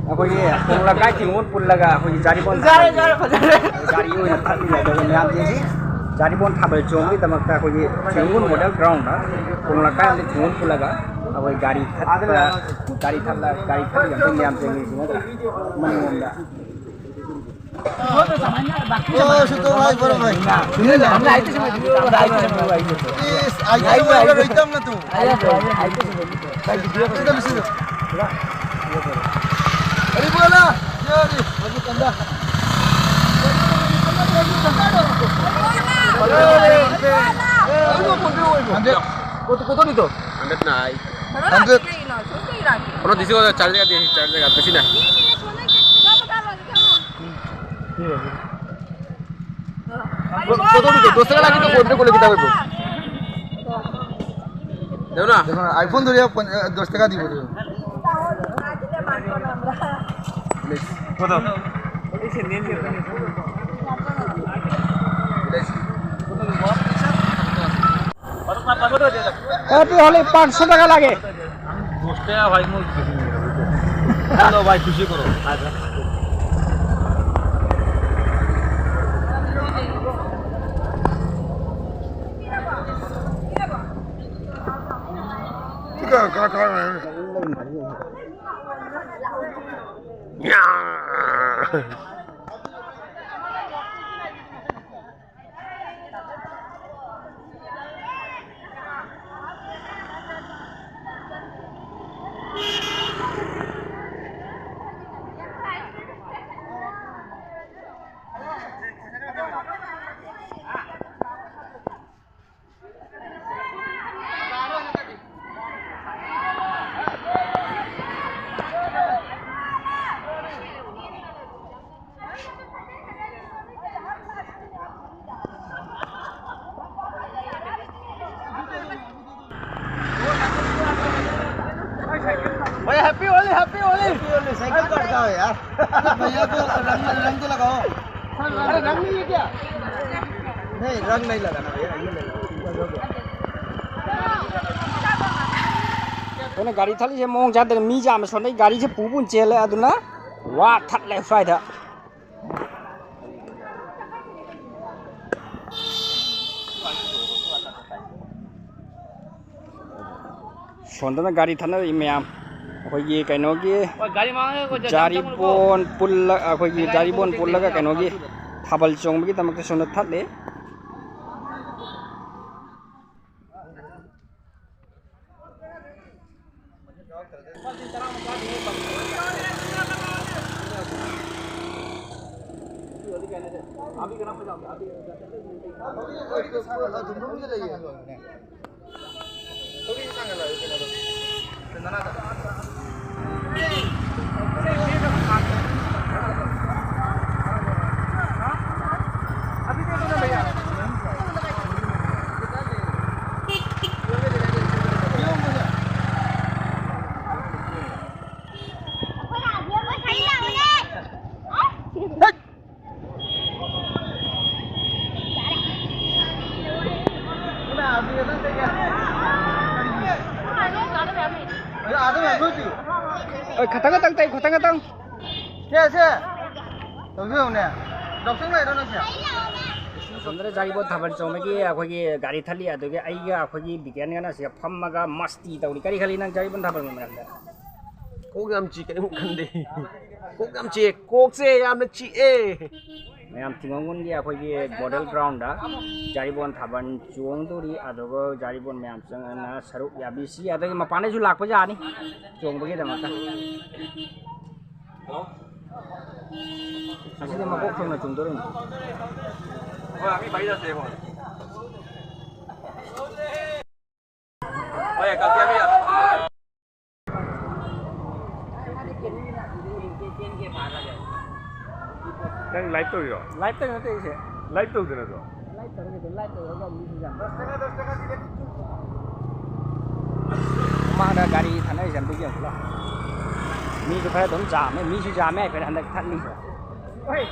ꯑꯩꯈꯣꯏꯒꯤ ꯀꯣꯡꯂꯀꯥꯏ ꯆꯤꯡꯉꯣꯟ ꯄꯨꯜꯂꯒ ꯑꯩꯈꯣꯏꯒꯤ ꯖꯥꯔꯤꯕꯣꯟ ꯒꯥꯔꯤ ꯑꯣꯏꯅ ꯊꯥꯕꯤꯔꯦ ꯑꯗꯨꯒ ꯃꯌꯥꯝꯁꯤꯡꯁꯤ ꯖꯥꯔꯤꯕꯣꯟ ꯊꯥꯕꯜ ꯆꯣꯡꯕꯒꯤꯗꯃꯛꯇ ꯑꯩꯈꯣꯏꯒꯤ ꯆꯤꯡꯉꯣꯟ ꯃꯣꯗꯦꯜ ꯒ꯭ꯔꯥꯎꯟꯗ ꯀꯣꯡꯂꯀꯥꯏ ꯑꯃꯗꯤ ꯆꯤꯡꯉꯣꯟ ꯄꯨꯜꯂꯒ ꯑꯩꯈꯣꯏ ꯒꯥꯔꯤ ꯊꯠꯂꯒ ꯃꯌꯥꯝꯁꯤꯡꯁꯤꯅ ꯃꯅꯤꯡꯂꯣꯝꯗ Oh, sudah mulai baru mulai. Sudah lah. हमने आइते समय वीडियो बनाई थी समय आई थी. Yes, आइते समय वाला रहता ना तू. आइते समय. भाई वीडियो कर. सुधा सुधा. अरे बोला. ये अरे. अभी कंधा. Kau ni tu? 100 naik. 100. Kalau di sini charge ka beshi na. Kau tu dosa lagi tu phone ko kita bebo. Dew na. देखो आईफोन धोरिया 10 টাকা দিব দিও কত এটি হলে 500 টাকা লাগে 10 টাকা ভাই মই চলো ভাই খুশি করো भाई हैप्पी होली साइकिल काटता है यार भैया को रंग तो लगाओ अरे रंग नहीं है क्या नहीं रंग नहीं लगाना भैया ये ले लो कोने गाड़ी थाली से मोंग जाते मी जाम सोने गाड़ी से पुपुन चेले अदुना वा थटले फायदा सोंदना गाड़ी थाना मैम अखोगी कइनोगी जारिबोन पुल्ला अखोगी जारिबोन पुल्लागा कइनोगी थाबल चोंबगी तमक सोना थटले खतंग खतंग से तभी होने डॉक्टर में इधर ना सोंदरे जारिबोन थाबल चोंबगी अखोगी गाड़ी थाली अदुगे आइगा अखोगी बिगियान से फम्मगा मस्ती तौरी करी खाली नंग जारिबोन थाबल मरंदा कोक याम ची कने खंदे कोक याम ची कोक से याम ची ए मैम तिंगोंगुनगी अखोगी मॉडल ग्राउंड दा जारिबोन थाबन चोंगदोरी अदुगो जारिबोन मैम संगना सरुक याबिसी अदुगे मपाने जु लाखपा जानी चोंबगी दमका हेलो असिदे मकोक थोंना चोंदोरन ओए आमी बाई जाते हो ओए कल क्या भी Yang live tu juga. Live तक होते इसे Live tu tu tu. Live तो होगा मिस जा 10 টাকা দিলে माना गाड़ी थाना जन भी गेला मी तो खरे दम जामे मी सु जामे फिर हंदक थाली ओए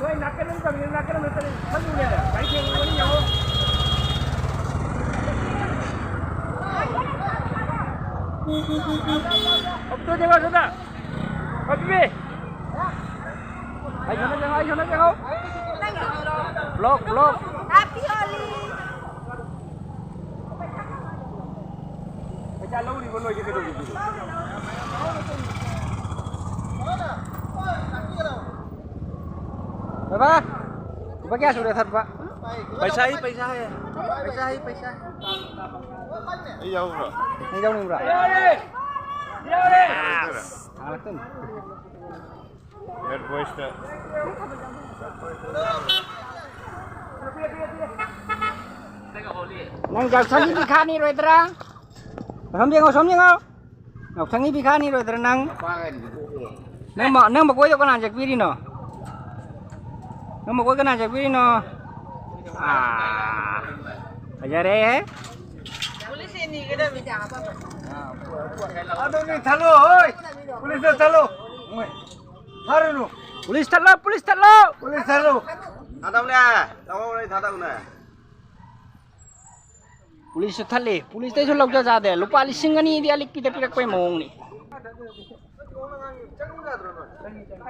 ओए नाकन तो थालू ने गाड़ी के वनी जाओ Tôi chơi vào đó. Happy. Ai chọn nó Vlog. Happy Holi. Bây lâu đi con nuôi cái đồ gì. Bapak, bapak sudah thật Pak. Paisa. Ini jauh bro. Ini jauh nih bro. Alat tuh. Head voice dah. Nang Ngọc Thanh bị khá đi rồi ta. Không biết không? Ngọc Thanh bị khá đi rồi ta nang. Nang mà quay cho con nào chạy đi nó. Nang mà quay con nào chạy đi nó. Aja deh. Polis ini kita bicara apa? Aduh ni thalo oi. Polis dah thalo. Haru nu. Polis thalo. Polis thalo. Thadam nè, tao đây thadam nè. Polis thale. Polis teh sulok jaga deh. Lupa lising ni dia lik kita pirak kue mong ni.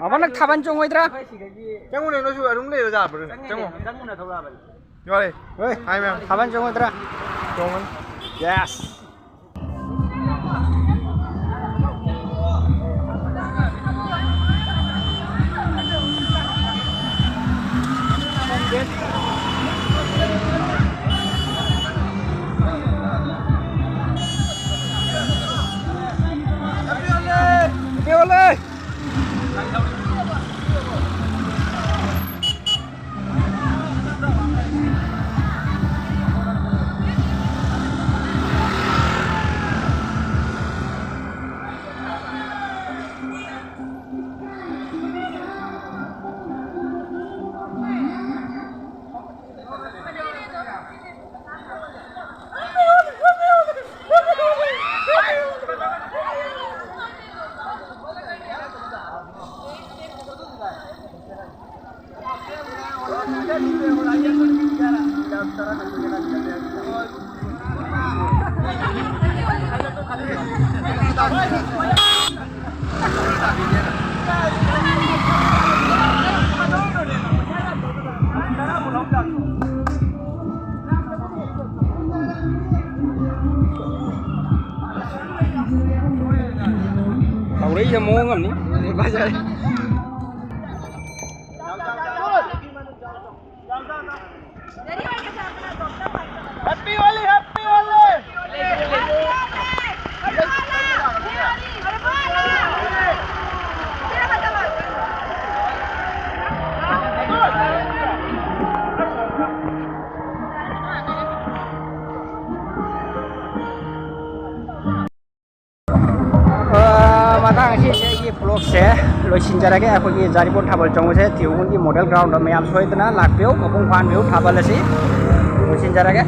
Apa nak thaban chong oi tra? Chẳng này nó chui đúng đây rồi ra bro. Chẳng này thâu ra vậy. Vô đi. Oi, Hai em. thaban chong oi tra. Chong anh. Yes. Happy Holi. Tàu đấy cho mua ngầm ní. Bây giờ Happy Holi, Happy Holi. matang si ye vlog se loisin jara ke aku ki jaribon thabal chong se thiugun ki model ground ma yam soitna lakpeu mapung phan meu thabal se loisin jara ke